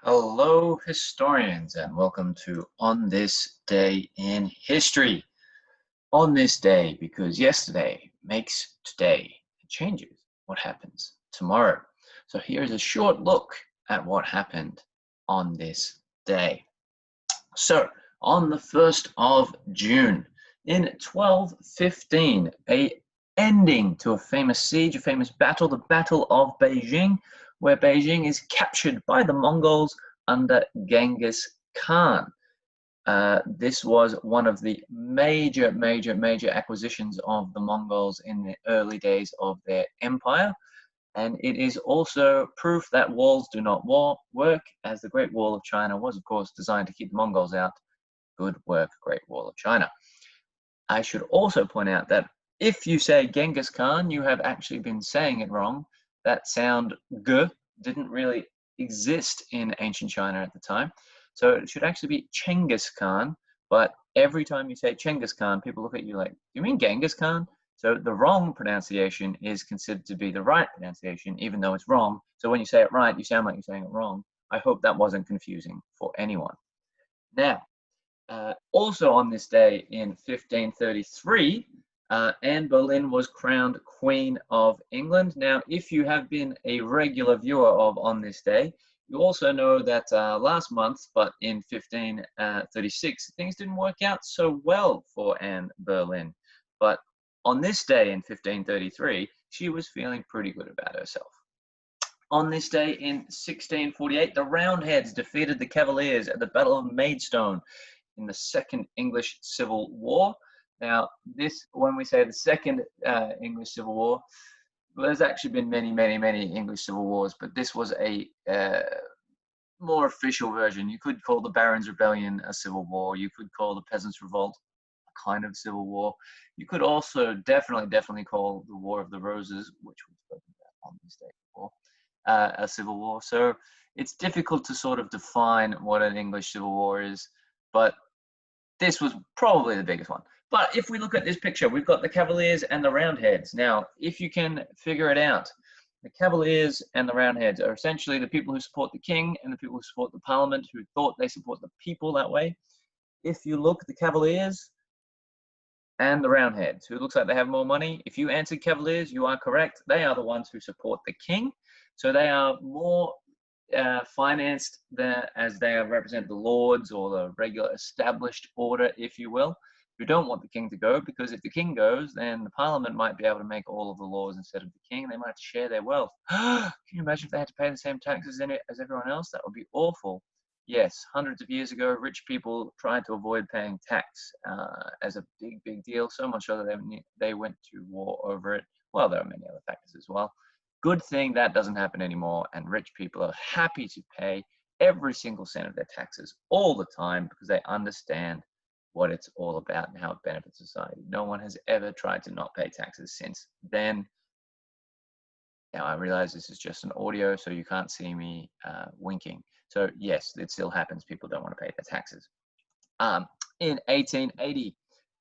Hello, historians, and welcome to On This Day in History. On this day, because yesterday makes today, it changes what happens tomorrow. So here's a short look at what happened on this day. So, on the 1st of June, in 1215, a ending to a famous siege, a famous battle, the Battle of Beijing, where Beijing is captured by the Mongols under Genghis Khan. This was one of the major acquisitions of the Mongols in the early days of their empire. And it is also proof that walls do not work, as the Great Wall of China was, of course, designed to keep the Mongols out. Good work, Great Wall of China. I should also point out that if you say Genghis Khan, you have actually been saying it wrong. That sound G didn't really exist in ancient China at the time. So it should actually be Chenghis Khan. But every time you say Chenghis Khan, people look at you like, you mean Genghis Khan? So the wrong pronunciation is considered to be the right pronunciation, even though it's wrong. So when you say it right, you sound like you're saying it wrong. I hope that wasn't confusing for anyone. Now, also on this day in 1533, Anne Boleyn was crowned Queen of England. Now, if you have been a regular viewer of On This Day, you also know that last month, but in 1536, things didn't work out so well for Anne Boleyn. But on this day in 1533, she was feeling pretty good about herself. On this day in 1648, the Roundheads defeated the Cavaliers at the Battle of Maidstone in the Second English Civil War. Now, when we say the Second English Civil War, there's actually been many English civil wars, but this was a more official version. You could call the Barons' Rebellion a civil war. You could call the Peasants' Revolt a kind of civil war. You could also definitely call the War of the Roses, which we've spoken about on this day before, a civil war. So it's difficult to sort of define what an English civil war is, but this was probably the biggest one. But if we look at this picture, we've got the Cavaliers and the Roundheads. Now, if you can figure it out, the Cavaliers and the Roundheads are essentially the people who support the king and the people who support the parliament, who thought they support the people that way. If you look at the Cavaliers and the Roundheads, who looks like they have more money, if you answered Cavaliers, you are correct. They are the ones who support the king. So they are more financed as they represent the lords or the regular established order, if you will, who don't want the king to go, because if the king goes, then the parliament might be able to make all of the laws instead of the king. They might have to share their wealth. Can you imagine if they had to pay the same taxes as everyone else? That would be awful. Yes, hundreds of years ago, rich people tried to avoid paying tax as a big deal, so much so that they went to war over it. Well, there are many other factors as well. Good thing that doesn't happen anymore, and rich people are happy to pay every single cent of their taxes all the time because they understand what it's all about and how it benefits society. No one has ever tried to not pay taxes since then. Now, I realize this is just an audio, so you can't see me winking. So yes, it still happens. People don't want to pay their taxes. In 1880,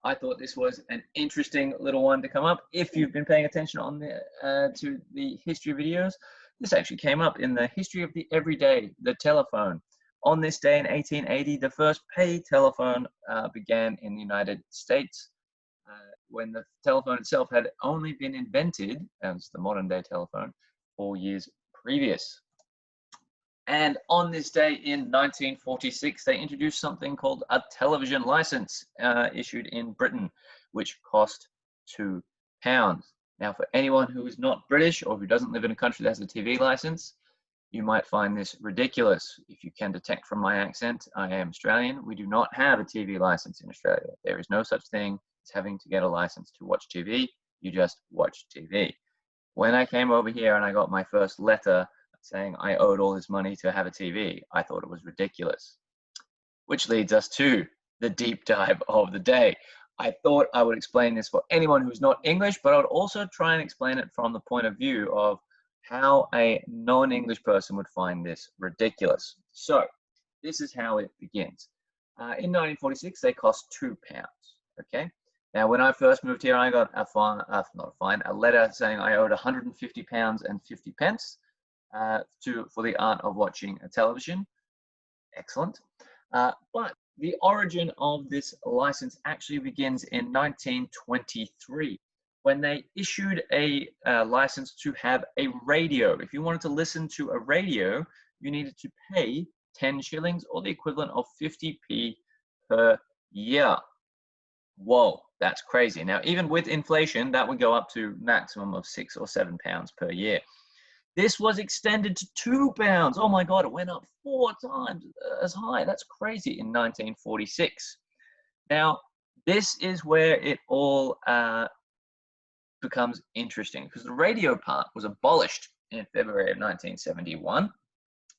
I thought this was an interesting little one to come up. If you've been paying attention on to the history videos, this actually came up in the history of the everyday, the telephone. On this day in 1880, the first pay telephone began in the United States, when the telephone itself had only been invented, as the modern day telephone, 4 years previous. And on this day in 1946, they introduced something called a television license, issued in Britain, which cost £2. Now, for anyone who is not British or who doesn't live in a country that has a TV license, you might find this ridiculous. If you can detect from my accent, I am Australian. We do not have a TV license in Australia. There is no such thing as having to get a license to watch TV. You just watch TV. When I came over here and I got my first letter saying I owed all this money to have a TV, I thought it was ridiculous. Which leads us to the deep dive of the day. I thought I would explain this for anyone who's not English, but I would also try and explain it from the point of view of how a non-English person would find this ridiculous. So this is how it begins. In 1946, they cost £2. Okay. Now, when I first moved here, I got a letter saying I owed £150 and 50 pence for the art of watching a television. Excellent. But the origin of this license actually begins in 1923 when they issued a license to have a radio. If you wanted to listen to a radio, you needed to pay 10 shillings or the equivalent of 50p per year. Whoa, that's crazy. Now, even with inflation, that would go up to maximum of £6 or £7 per year. This was extended to £2. Oh my God, it went up 4 times as high. That's crazy in 1946. Now, this is where it all becomes interesting because the radio part was abolished in February of 1971.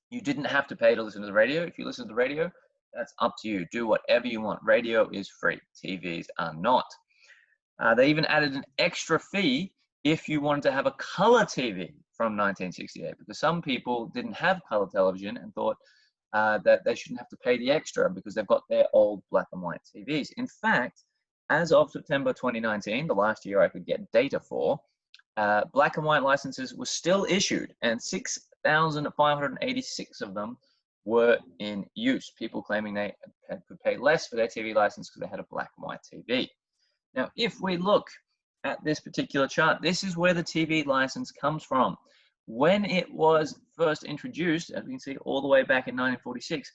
You didn't have to pay to listen to the radio. If you listen to the radio, that's up to you. Do whatever you want. Radio is free. TVs are not. They even added an extra fee if you wanted to have a color TV from 1968, because some people didn't have color television and thought that they shouldn't have to pay the extra because they've got their old black and white TVs. In fact, as of September 2019, the last year I could get data for, black and white licenses were still issued, and 6,586 of them were in use. People claiming they could pay less for their TV license because they had a black and white TV. Now, if we look at this particular chart, this is where the TV license comes from. When it was first introduced, as we can see all the way back in 1946,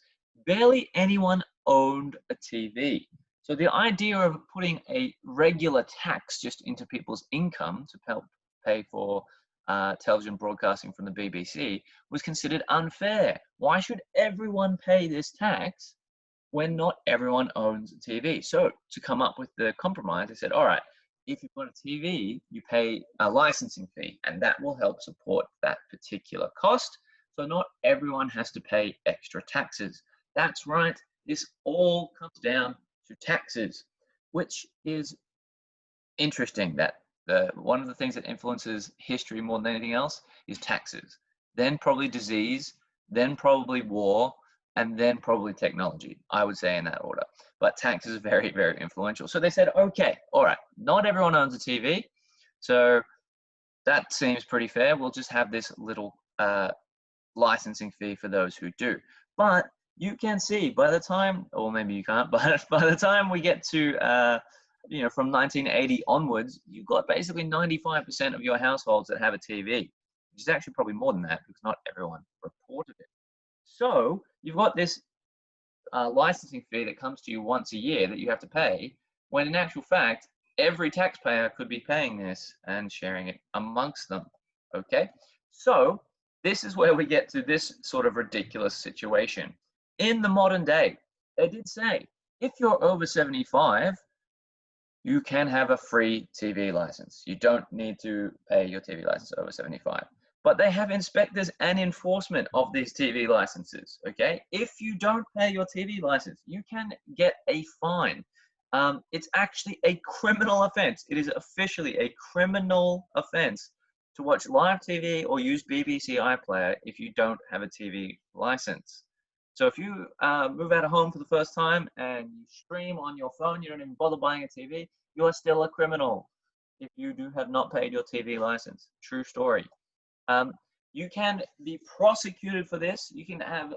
barely anyone owned a TV. So the idea of putting a regular tax just into people's income to help pay for television broadcasting from the BBC was considered unfair. Why should everyone pay this tax when not everyone owns a TV? So to come up with the compromise, they said, all right, if you've got a TV, you pay a licensing fee, and that will help support that particular cost. So not everyone has to pay extra taxes. That's right, this all comes down to taxes, which is interesting. That one of the things that influences history more than anything else is taxes, then probably disease, then probably war, and then probably technology, I would say in that order. But taxes are very, very influential. So they said, okay, all right, not everyone owns a TV, so that seems pretty fair. We'll just have this little licensing fee for those who do. But you can see by the time, or maybe you can't, but by the time we get to, from 1980 onwards, you've got basically 95% of your households that have a TV, which is actually probably more than that because not everyone reported it. So you've got this licensing fee that comes to you once a year that you have to pay, when in actual fact, every taxpayer could be paying this and sharing it amongst them, okay? So this is where we get to this sort of ridiculous situation. In the modern day, they did say, if you're over 75, you can have a free TV license. You don't need to pay your TV license over 75. But they have inspectors and enforcement of these TV licenses, okay? If you don't pay your TV license, you can get a fine. It's actually a criminal offense. It is officially a criminal offense to watch live TV or use BBC iPlayer if you don't have a TV license. So if you move out of home for the first time and you stream on your phone, you don't even bother buying a TV, you are still a criminal if you have not paid your TV license. True story. You can be prosecuted for this. You can have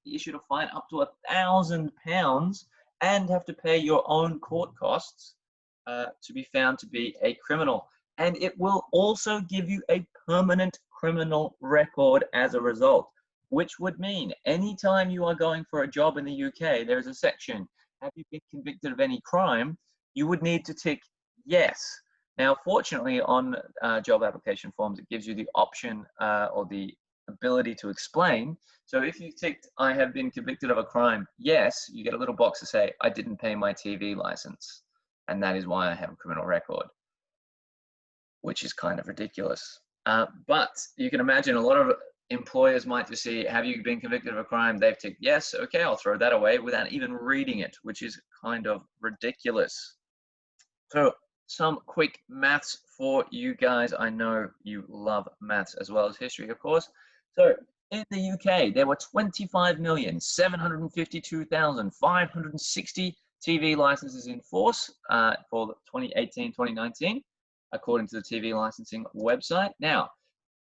issued a fine up to £1,000 and have to pay your own court costs to be found to be a criminal. And it will also give you a permanent criminal record as a result, which would mean anytime you are going for a job in the UK, there's a section, have you been convicted of any crime? You would need to tick yes. Now, fortunately, on job application forms, it gives you the option or the ability to explain. So if you ticked, I have been convicted of a crime, yes, you get a little box to say, I didn't pay my TV license, and that is why I have a criminal record, which is kind of ridiculous. But you can imagine a lot of employers might just see, have you been convicted of a crime? They've ticked yes, okay, I'll throw that away without even reading it, which is kind of ridiculous. So some quick maths for you guys. I know you love maths as well as history, of course. So in the UK, there were 25,752,560 TV licenses in force for 2018-2019, according to the TV licensing website. Now,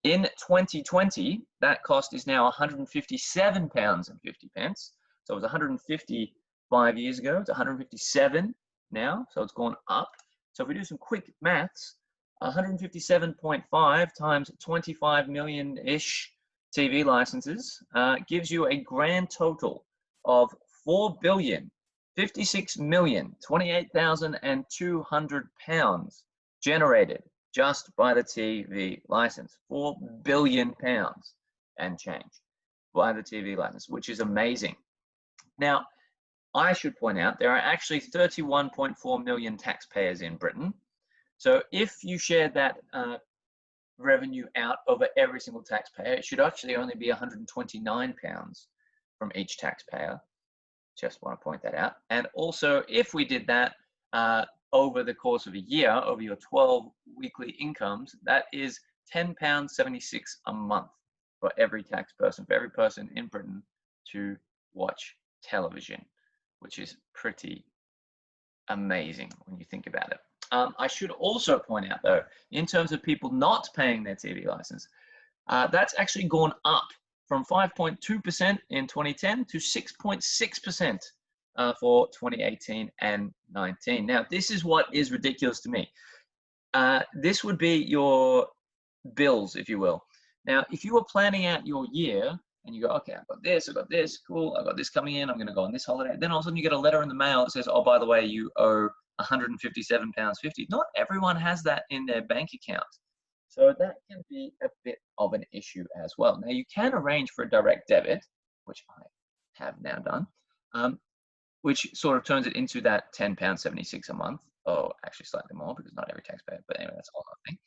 in 2020, that cost is now £157.50. So it was 155 years ago. It's 157 now. So it's gone up. So if we do some quick maths, 157.5 times 25 million-ish TV licenses gives you a grand total of 4,056,028,200 pounds generated just by the TV license. 4 billion pounds and change by the TV license, which is amazing. Now, I should point out there are actually 31.4 million taxpayers in Britain. So if you share that revenue out over every single taxpayer, it should actually only be £129 from each taxpayer. Just want to point that out. And also, if we did that over the course of a year, over your 12 weekly incomes, that is £10.76 a month for every tax person, for every person in Britain to watch television, which is pretty amazing when you think about it. I should also point out, though, in terms of people not paying their TV license, that's actually gone up from 5.2% in 2010 to 6.6% for 2018 and 19. Now, this is what is ridiculous to me. This would be your bills, if you will. Now, if you were planning out your year and you go, okay, I've got this, cool, I've got this coming in, I'm going to go on this holiday. Then all of a sudden you get a letter in the mail that says, oh, by the way, you owe £157.50. Not everyone has that in their bank account. So that can be a bit of an issue as well. Now, you can arrange for a direct debit, which I have now done, which sort of turns it into that £10.76 a month. Oh, actually slightly more because not every taxpayer, but anyway, that's all I think.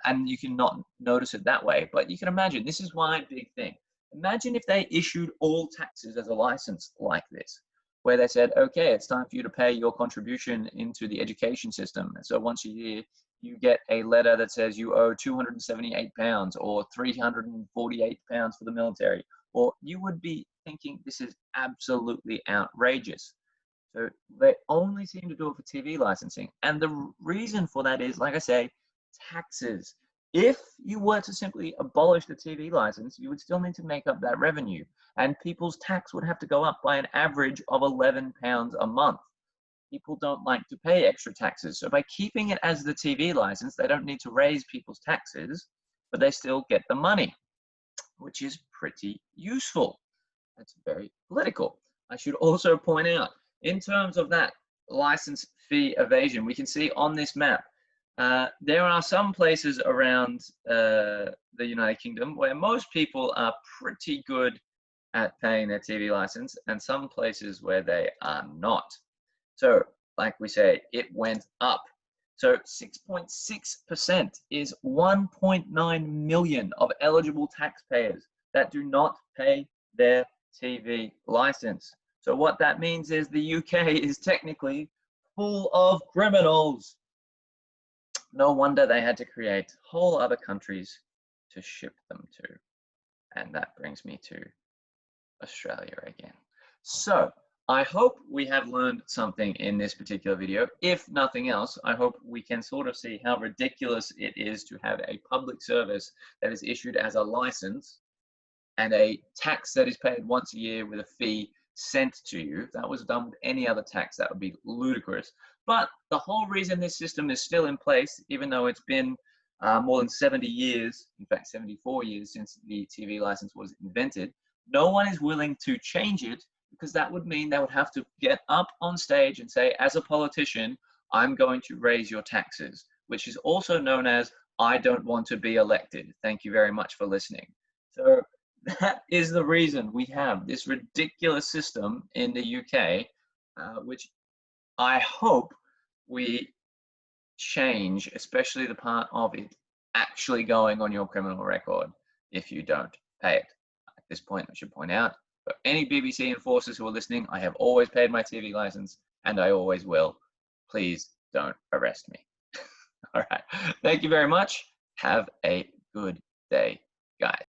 And you can not notice it that way, but you can imagine, this is my big thing. Imagine if they issued all taxes as a license like this, where they said, okay, it's time for you to pay your contribution into the education system. And so once a year, you get a letter that says you owe £278 or £348 for the military, or you would be thinking this is absolutely outrageous. So they only seem to do it for TV licensing. And the reason for that is, like I say, taxes. If you were to simply abolish the TV license, you would still need to make up that revenue. And people's tax would have to go up by an average of £11 a month. People don't like to pay extra taxes. So by keeping it as the TV license, they don't need to raise people's taxes, but they still get the money, which is pretty useful. That's very political. I should also point out, in terms of that license fee evasion, we can see on this map, there are some places around the United Kingdom where most people are pretty good at paying their TV license, and some places where they are not. So, like we say, it went up. So 6.6% is 1.9 million of eligible taxpayers that do not pay their TV license. So what that means is the UK is technically full of criminals. No wonder they had to create whole other countries to ship them to. And that brings me to Australia again. So I hope we have learned something in this particular video. If nothing else, I hope we can sort of see how ridiculous it is to have a public service that is issued as a license and a tax that is paid once a year with a fee sent to you. If that was done with any other tax, that would be ludicrous. But the whole reason this system is still in place, even though it's been more than 70 years, in fact 74 years since the TV license was invented, no one is willing to change it, because that would mean they would have to get up on stage and say, as a politician, I'm going to raise your taxes, which is also known as, I don't want to be elected. Thank you very much for listening. So that is the reason we have this ridiculous system in the UK, which I hope we change, especially the part of it actually going on your criminal record if you don't pay it. At this point, I should point out, for any BBC enforcers who are listening, I have always paid my TV license, and I always will. Please don't arrest me. All right. Thank you very much. Have a good day, guys.